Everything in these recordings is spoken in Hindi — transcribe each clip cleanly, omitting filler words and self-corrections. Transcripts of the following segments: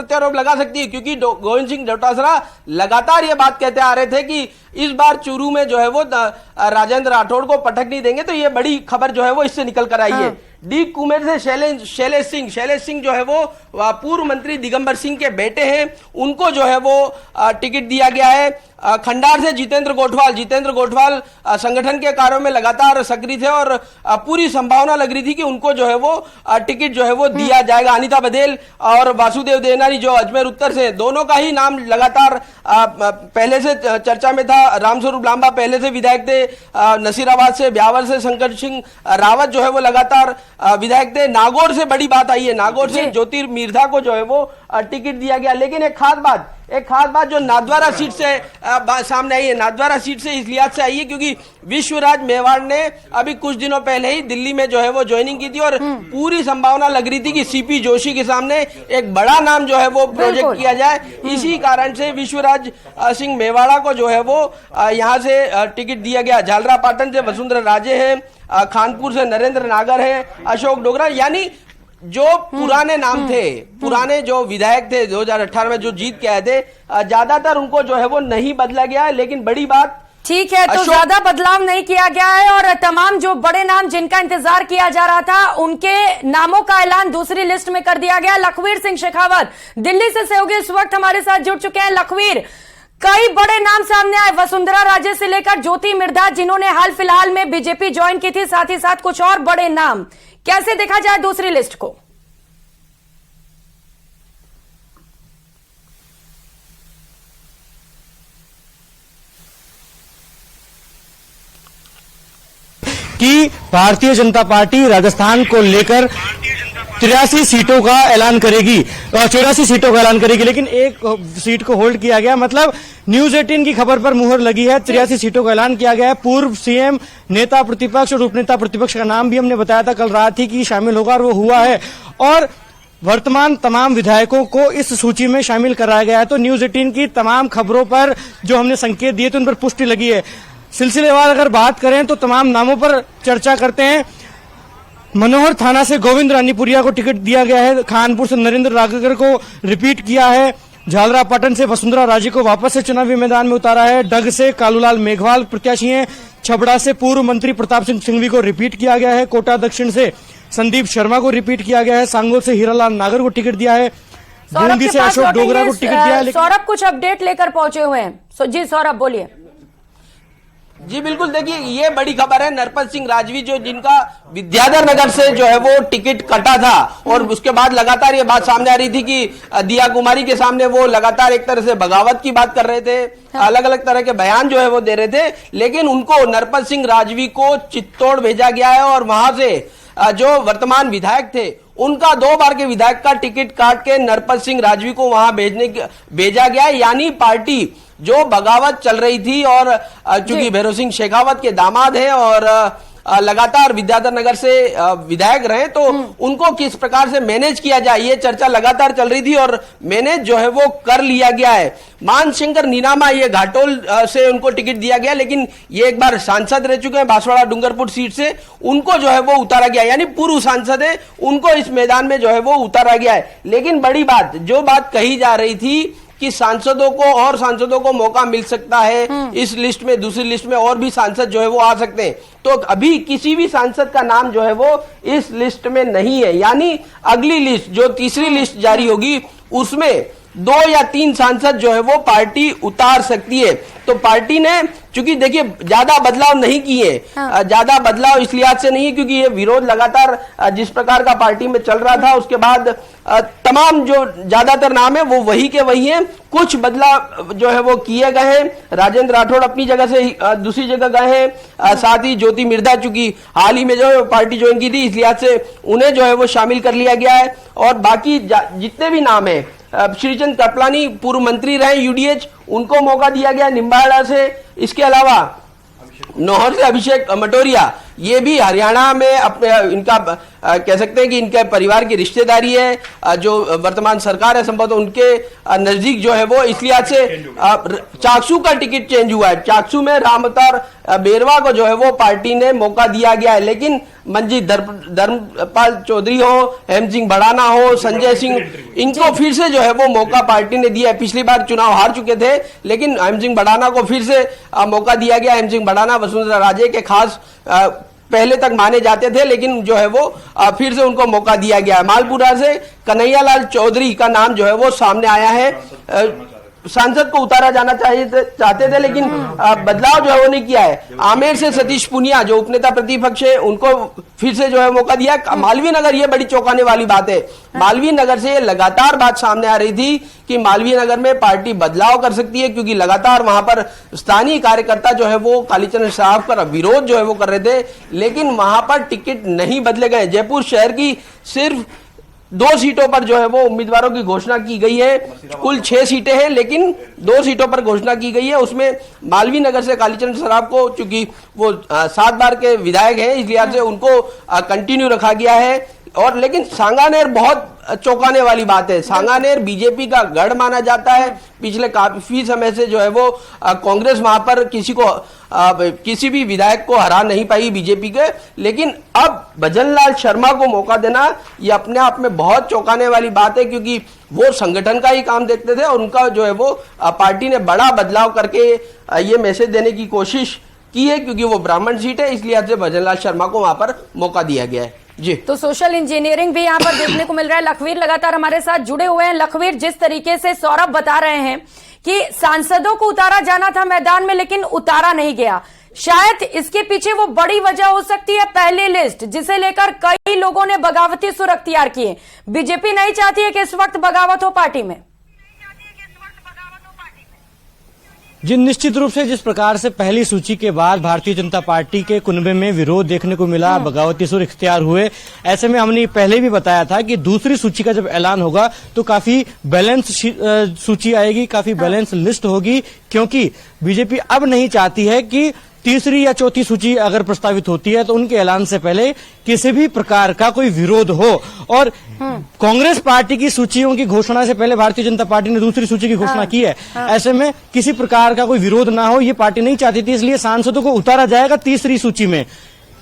प्रत्यारोप लगा सकती है, क्योंकि गोविंद सिंह डोटासरा लगातार ये बात कहते आ रहे थे कि इस बार चूरू में जो है वो राजेंद्र राठौड़ को पटक नहीं देंगे। तो ये बड़ी खबर जो है वो इससे निकल कर आई है। डी कुमेर से शैलेश सिंह जो है वो पूर्व मंत्री दिगंबर सिंह के बेटे हैं, उनको जो है वो टिकट दिया गया है। खंडार से जितेंद्र गोठवाल संगठन के कार्यों में लगातार सक्रिय थे और पूरी संभावना लग रही थी कि उनको जो है वो टिकट जो है वो दिया जाएगा। अनीता बघेल और वासुदेव देवनानी जो अजमेर उत्तर से, दोनों का ही नाम लगातार पहले से चर्चा में था। रामस्वरूप लांबा पहले से विधायक थे, नसीराबाद से, ब्यावर से शंकर सिंह रावत जो है वो लगातार विधायक थे। नागौर से बड़ी बात आई है, नागौर से ज्योति मिर्धा को जो है वो टिकट दिया गया। लेकिन एक खास बात जो नाथद्वारा सीट से सामने आई है, नाथद्वारा सीट से इस लिहाज से आई है क्योंकि विश्वराज मेवाड़ ने अभी कुछ दिनों पहले ही दिल्ली में जो है वो ज्वाइनिंग की थी और पूरी संभावना लग रही थी कि सीपी जोशी के सामने एक बड़ा नाम जो है वो प्रोजेक्ट किया जाए। इसी कारण से विश्वराज सिंह मेवाड़ा को जो है वो यहाँ से टिकट दिया गया। झालरापाटन से वसुंधरा राजे है, खानपुर से नरेंद्र नागर है, अशोक डोगरा, यानी जो पुराने नाम थे, पुराने जो विधायक थे 2018 में जो जीत के आए थे, ज्यादातर उनको जो है वो नहीं बदला गया है। लेकिन बड़ी बात, ठीक है, तो ज्यादा बदलाव नहीं किया गया है और तमाम जो बड़े नाम जिनका इंतजार किया जा रहा था उनके नामों का ऐलान दूसरी लिस्ट में कर दिया गया। लखवीर सिंह शेखावत दिल्ली से सहयोगी इस वक्त हमारे साथ जुड़ चुके हैं। लखवीर, कई बड़े नाम सामने आए, वसुंधरा राजे से लेकर ज्योति मिर्धा जिन्होंने हाल फिलहाल में बीजेपी ज्वाइन की थी, साथ ही साथ कुछ और बड़े नाम। कैसे देखा जाए दूसरी लिस्ट को? कि भारतीय जनता पार्टी राजस्थान को लेकर 83 सीटों का ऐलान करेगी, 84 सीटों का ऐलान करेगी, लेकिन एक सीट को होल्ड किया गया। मतलब न्यूज 18 की खबर पर मुहर लगी है। 83 सीटों का ऐलान किया गया है। पूर्व सीएम, नेता प्रतिपक्ष और उपनेता प्रतिपक्ष का नाम भी हमने बताया था कल रात ही कि शामिल होगा और वो हुआ है। और वर्तमान तमाम विधायकों को इस सूची में शामिल कराया गया है। तो न्यूज 18 की तमाम खबरों पर जो हमने संकेत दिए थे उन पर पुष्टि लगी है। सिलसिलेवार अगर बात करें तो तमाम नामों पर चर्चा करते हैं। मनोहर थाना से गोविंद रानीपुरिया को टिकट दिया गया है। खानपुर से नरेंद्र नागर को रिपीट किया है। झालरापाटन से वसुंधरा राजे को वापस से चुनावी मैदान में उतारा है। डग से कालूलाल मेघवाल प्रत्याशी हैं। छबड़ा से पूर्व मंत्री प्रताप सिंह सिंघवी को रिपीट किया गया है। कोटा दक्षिण से संदीप शर्मा को रिपीट किया गया है। सांगोल से हीरालाल नागर को टिकट दिया है। बूंदी से अशोक डोगरा को टिकट दिया है। सौरभ कुछ अपडेट लेकर पहुंचे हुए हैं। जी सौरभ बोलिए। जी बिल्कुल, देखिए ये बड़ी खबर है। नरपत सिंह राजवी जो जिनका विद्याधर नगर से जो है वो टिकट कटा था और उसके बाद लगातार ये बात सामने आ रही थी कि दिया कुमारी के सामने वो लगातार एक तरह से बगावत की बात कर रहे थे, अलग अलग तरह के बयान जो है वो दे रहे थे। लेकिन उनको नरपत सिंह राजवी को चित्तौड़ भेजा गया है और वहां से जो वर्तमान विधायक थे उनका 2 बार के विधायक का टिकट काट के नरपत सिंह राजवी को वहां भेजा गया है। यानी पार्टी जो बगावत चल रही थी और चूंकि भैरव सिंह शेखावत के दामाद हैं और लगातार विद्याधर नगर से विधायक रहे, तो उनको किस प्रकार से मैनेज किया जाए ये चर्चा लगातार चल रही थी और मैनेज जो है वो कर लिया गया है। मानशंकर नीनामा ये घाटोल से उनको टिकट दिया गया, लेकिन ये एक बार सांसद रह चुके हैं बांसवाड़ा डूंगरपुर सीट से, उनको जो है वो उतारा गया, यानी पूर्व सांसद है, उनको इस मैदान में जो है वो उतारा गया है। लेकिन बड़ी बात, जो बात कही जा रही थी कि सांसदों को मौका मिल सकता है इस लिस्ट में, दूसरी लिस्ट में और भी सांसद जो है वो आ सकते हैं, तो अभी किसी भी सांसद का नाम जो है वो इस लिस्ट में नहीं है। यानी अगली लिस्ट जो तीसरी लिस्ट जारी होगी उसमें 2 या 3 सांसद जो है वो पार्टी उतार सकती है। तो पार्टी ने चूंकि देखिए ज्यादा बदलाव नहीं किए, ज्यादा बदलाव इस लिहाज से नहीं है क्योंकि ये विरोध लगातार जिस प्रकार का पार्टी में चल रहा था उसके बाद तमाम जो ज्यादातर नाम है वो वही के वही हैं। कुछ बदलाव जो है वो किए गए हैं। राजेंद्र राठौड़ अपनी जगह से दूसरी जगह गए हैं। साथ ही ज्योति मिर्धा चूंकि हाल ही में जो है पार्टी ज्वाइन की थी, इस लिहाज से उन्हें जो है वो शामिल कर लिया गया है। और बाकी जितने भी नाम है, श्रीचंद कृपलानी पूर्व मंत्री रहे यूडीएच, उनको मौका दिया गया निम्बाड़ा से। इसके अलावा नौहर से अभिषेक मटोरिया, ये भी हरियाणा में अपने इनका कह सकते हैं कि इनके परिवार की रिश्तेदारी है, जो वर्तमान सरकार है संभवतः उनके नजदीक जो है वो, इसलिए आज से चाकसू का टिकट चेंज हुआ है। चाकसू में राम अवतार बेरवा को जो है वो पार्टी ने मौका दिया गया है, लेकिन मंजीत धर्मपाल चौधरी हो, हेम सिंह भड़ाना हो, संजय सिंह, इनको फिर से जो है वो मौका पार्टी ने दिया है। पिछली बार चुनाव हार चुके थे, लेकिन हेम सिंह भड़ाना को फिर से मौका दिया गया। हेम सिंह भड़ाना वसुंधरा राजे के खास पहले तक माने जाते थे, लेकिन जो है वो फिर से उनको मौका दिया गया। मालपुरा से कन्हैयालाल चौधरी का नाम जो है वो सामने आया है। सांसद को उतारा जाना चाहते थे, लेकिन बदलाव जो है वो नहीं किया है। आमेर से सतीश पुनिया जो उपनेता प्रतिपक्ष है, उनको फिर से जो है मौका दिया। मालवीय नगर, ये बड़ी चौंकाने वाली बात है। मालवीय नगर से लगातार बात सामने आ रही थी कि मालवीय नगर में पार्टी बदलाव कर सकती है, क्योंकि लगातार वहां पर स्थानीय कार्यकर्ता जो है वो कालीचरण साहब का विरोध जो है वो कर रहे थे, लेकिन वहां पर टिकट नहीं बदले गए। जयपुर शहर की सिर्फ 2 सीटों पर जो है वो उम्मीदवारों की घोषणा की गई है। कुल 6 सीटें हैं, लेकिन 2 सीटों पर घोषणा की गई है। उसमें मालवीय नगर से कालीचरण सराफ को, चूंकि वो 7 बार के विधायक हैं, इसलिए से उनको कंटिन्यू रखा गया है। और लेकिन सांगानेर बहुत चौंकाने वाली बात है। सांगानेर बीजेपी का गढ़ माना जाता है। पिछले काफी समय से जो है वो कांग्रेस वहां पर किसी भी विधायक को हरा नहीं पाई बीजेपी के, लेकिन अब भजनलाल शर्मा को मौका देना ये अपने आप में बहुत चौंकाने वाली बात है, क्योंकि वो संगठन का ही काम देखते थे और उनका जो है वो पार्टी ने बड़ा बदलाव करके ये मैसेज देने की कोशिश की है, क्योंकि वो ब्राह्मण सीट है, इसलिए आज से भजनलाल शर्मा को वहां पर मौका दिया गया है। जी, तो सोशल इंजीनियरिंग भी यहाँ पर देखने को मिल रहा है। लखवीर लगातार हमारे साथ जुड़े हुए हैं। लखवीर, जिस तरीके से सौरभ बता रहे हैं कि सांसदों को उतारा जाना था मैदान में, लेकिन उतारा नहीं गया, शायद इसके पीछे वो बड़ी वजह हो सकती है पहली लिस्ट, जिसे लेकर कई लोगों ने बगावती सुर अख्तियार किए। बीजेपी नहीं चाहती है कि इस वक्त बगावत हो पार्टी में। जी, निश्चित रूप से जिस प्रकार से पहली सूची के बाद भारतीय जनता पार्टी के कुनबे में विरोध देखने को मिला, बगावती सुर इख्तियार हुए, ऐसे में हमने पहले भी बताया था कि दूसरी सूची का जब ऐलान होगा तो काफी बैलेंस सूची आएगी, काफी बैलेंस लिस्ट होगी, क्योंकि बीजेपी अब नहीं चाहती है कि तीसरी या चौथी सूची अगर प्रस्तावित होती है तो उनके ऐलान से पहले किसी भी प्रकार का कोई विरोध हो। और कांग्रेस पार्टी की सूचियों की घोषणा से पहले भारतीय जनता पार्टी ने दूसरी सूची की घोषणा की है। ऐसे में किसी प्रकार का कोई विरोध ना हो, ये पार्टी नहीं चाहती थी, इसलिए सांसदों को उतारा जाएगा तीसरी सूची में,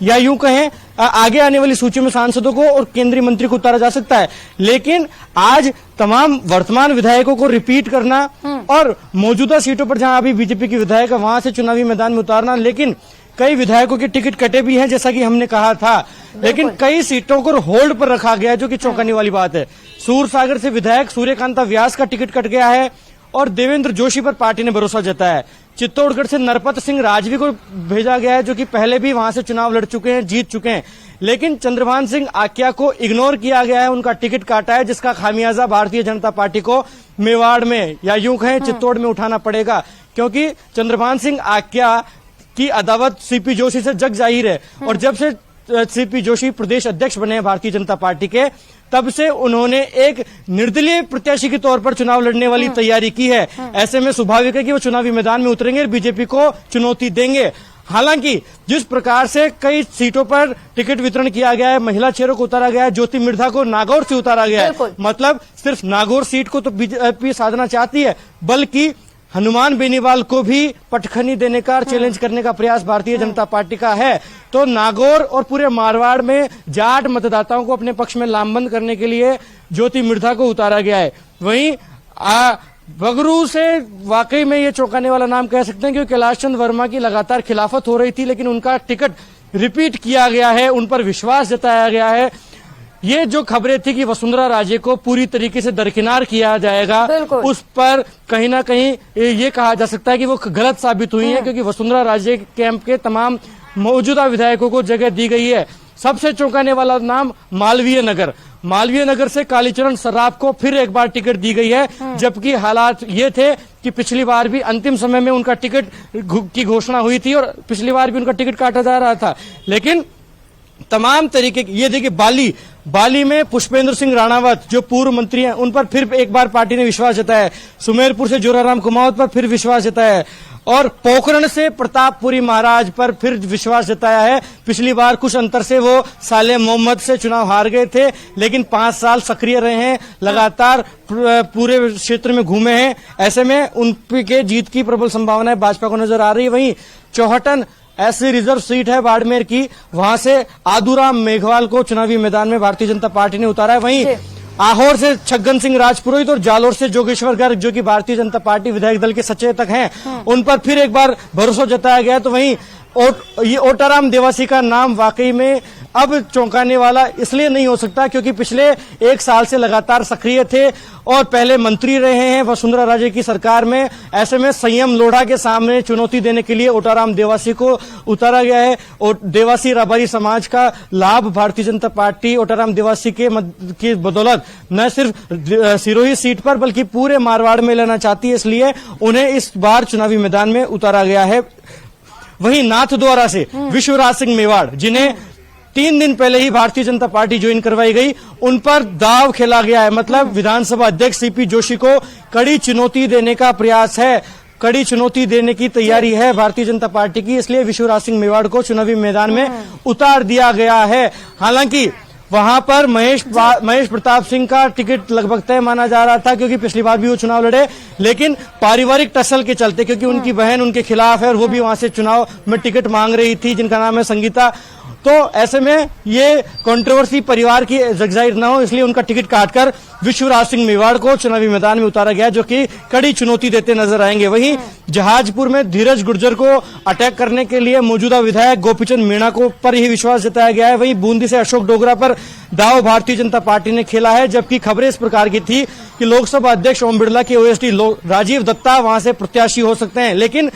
या यूं कहें आगे आने वाली सूची में सांसदों को और केंद्रीय मंत्री को उतारा जा सकता है। लेकिन आज तमाम वर्तमान विधायकों को रिपीट करना और मौजूदा सीटों पर जहां अभी बीजेपी के विधायक है वहां से चुनावी मैदान में उतारना, लेकिन कई विधायकों के टिकट कटे भी हैं, जैसा कि हमने कहा था, लेकिन कई सीटों को होल्ड पर रखा गया है, जो कि चौंकाने वाली बात है। सूरसागर से विधायक सूर्यकांता व्यास का टिकट कट गया है और देवेंद्र जोशी पर पार्टी ने भरोसा जताया है। चित्तौड़गढ़ से नरपत सिंह राजवी को भेजा गया है, जो कि पहले भी वहां से चुनाव लड़ चुके हैं, जीत चुके हैं, लेकिन चंद्रभान सिंह आक्या को इग्नोर किया गया है, उनका टिकट काटा है, जिसका खामियाजा भारतीय जनता पार्टी को मेवाड़ में या यूं कहें चित्तौड़ में उठाना पड़ेगा, क्योंकि चंद्रभान सिंह आक्या की अदावत सीपी जोशी से जग जाहिर है। और जब से सीपी जोशी प्रदेश अध्यक्ष बने हैं भारतीय जनता पार्टी के, तब से उन्होंने एक निर्दलीय प्रत्याशी के तौर पर चुनाव लड़ने वाली तैयारी की है। ऐसे में स्वाभाविक है कि वो चुनावी मैदान में उतरेंगे और बीजेपी को चुनौती देंगे। हालांकि जिस प्रकार से कई सीटों पर टिकट वितरण किया गया है, महिला चेहरों को उतारा गया है, ज्योति मिर्धा को नागौर से उतारा गया है, मतलब सिर्फ नागौर सीट को तो बीजेपी साधना चाहती है, बल्कि हनुमान बेनीवाल को भी पटखनी देने का, चैलेंज करने का प्रयास भारतीय जनता पार्टी का है। तो नागौर और पूरे मारवाड़ में जाट मतदाताओं को अपने पक्ष में लामबंद करने के लिए ज्योति मिर्धा को उतारा गया है। वहीं बगरू से वाकई में ये चौंकाने वाला नाम कह सकते हैं, क्योंकि कैलाश चंद वर्मा की लगातार खिलाफत हो रही थी, लेकिन उनका टिकट रिपीट किया गया है, उन पर विश्वास जताया गया है। ये जो खबरें थी कि वसुंधरा राजे को पूरी तरीके से दरकिनार किया जाएगा, उस पर कहीं ना कहीं ये कहा जा सकता है कि वो गलत साबित हुई है, क्योंकि वसुंधरा राजे कैंप के तमाम मौजूदा विधायकों को जगह दी गई है। सबसे चौंकाने वाला नाम मालवीय नगर से कालीचरण सराफ को फिर एक बार टिकट दी गई है, जबकि हालात ये थे कि पिछली बार भी अंतिम समय में उनका टिकट की घोषणा हुई थी और पिछली बार भी उनका टिकट काटा जा रहा था। लेकिन तमाम तरीके की, ये देखिए बाली में पुष्पेंद्र सिंह राणावत जो पूर्व मंत्री हैं, उन पर फिर एक बार पार्टी ने विश्वास जताया है। सुमेरपुर से जोराराम कुमावत पर फिर विश्वास जताया है। और पोखरण से प्रतापपुरी महाराज पर फिर विश्वास जताया है। पिछली बार कुछ अंतर से वो साले मोहम्मद से चुनाव हार गए थे, लेकिन 5 साल सक्रिय रहे हैं, लगातार पूरे क्षेत्र में घूमे हैं। ऐसे में उनके जीत की प्रबल संभावनाएं भाजपा को नजर आ रही है। वहीं चौहटन ऐसी रिजर्व सीट है बाड़मेर की, वहां से आदूराम मेघवाल को चुनावी मैदान में भारतीय जनता पार्टी ने उतारा है। वहीं आहोर से छगन सिंह राजपुरोहित और जालोर से जोगेश्वर गर्ग, जो कि भारतीय जनता पार्टी विधायक दल के सचेतक हैं, उन पर फिर एक बार भरोसा जताया गया। तो वहीं ये ओटाराम देवासी का नाम वाकई में अब चौंकाने वाला इसलिए नहीं हो सकता क्योंकि पिछले 1 साल से लगातार सक्रिय थे और पहले मंत्री रहे हैं वसुंधरा राजे की सरकार में। ऐसे में संयम लोढ़ा के सामने चुनौती देने के लिए ओटाराम देवासी को उतारा गया है। और देवासी रबारी समाज का लाभ भारतीय जनता पार्टी ओटाराम देवासी की बदौलत न सिर्फ सिरोही सीट पर बल्कि पूरे मारवाड़ में लेना चाहती है, इसलिए उन्हें इस बार चुनावी मैदान में उतारा गया है। वहीं नाथद्वारा से विश्वराज सिंह मेवाड़, जिन्हें 3 दिन पहले ही भारतीय जनता पार्टी ज्वाइन करवाई गई, उन पर दाव खेला गया है। मतलब विधानसभा अध्यक्ष सीपी जोशी को कड़ी चुनौती देने का प्रयास है, कड़ी चुनौती देने की तैयारी है भारतीय जनता पार्टी की, इसलिए विश्वराज सिंह मेवाड़ को चुनावी मैदान में उतार दिया गया है। हालांकि वहां पर महेश प्रताप सिंह का टिकट लगभग तय माना जा रहा था क्योंकि पिछली बार भी वो चुनाव लड़े, लेकिन पारिवारिक टसल के चलते, क्योंकि उनकी बहन उनके खिलाफ है और वो भी वहां से चुनाव में टिकट मांग रही थी, जिनका नाम है संगीता, तो ऐसे में ये कंट्रोवर्सी परिवार की जगजाहिर न हो, इसलिए उनका टिकट काटकर विश्वराज सिंह मेवाड़ को चुनावी मैदान में उतारा गया, जो कि कड़ी चुनौती देते नजर आएंगे। वहीं जहाजपुर में धीरज गुर्जर को अटैक करने के लिए मौजूदा विधायक गोपीचंद मीणा को पर ही विश्वास जताया गया है। वहीं बूंदी से अशोक डोगरा पर दाव भारतीय जनता पार्टी ने खेला है, जबकि खबरें इस प्रकार की थी कि लोकसभा अध्यक्ष ओम बिरला के ओएसडी राजीव दत्ता वहां से प्रत्याशी हो सकते हैं, लेकिन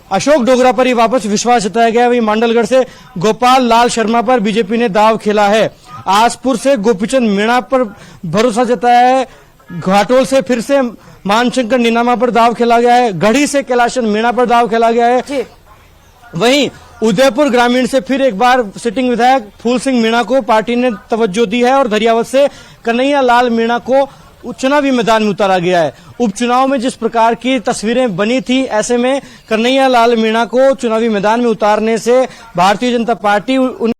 अशोक डोगरा पर ही वापस विश्वास जताया गया। वहीं मांडलगढ़ से गोपाल लाल शर्मा पर बीजेपी ने दाव खेला है। आसपुर से गोपीचंद मीणा पर भरोसा जताया है। घाटोल से फिर से मानशंकर निनामा पर दाव खेला गया है। गढ़ी से कैलाशन मीणा पर दाव खेला गया है। वहीं उदयपुर ग्रामीण से फिर एक बार सिटिंग विधायक फूल सिंह मीणा को पार्टी ने तवज्जो दी है और धरियावत से कन्हैया लाल मीणा को चुनावी मैदान में उतारा गया है। उपचुनाव में जिस प्रकार की तस्वीरें बनी थी, ऐसे में कन्हैया लाल मीणा को चुनावी मैदान में उतारने से भारतीय जनता पार्टी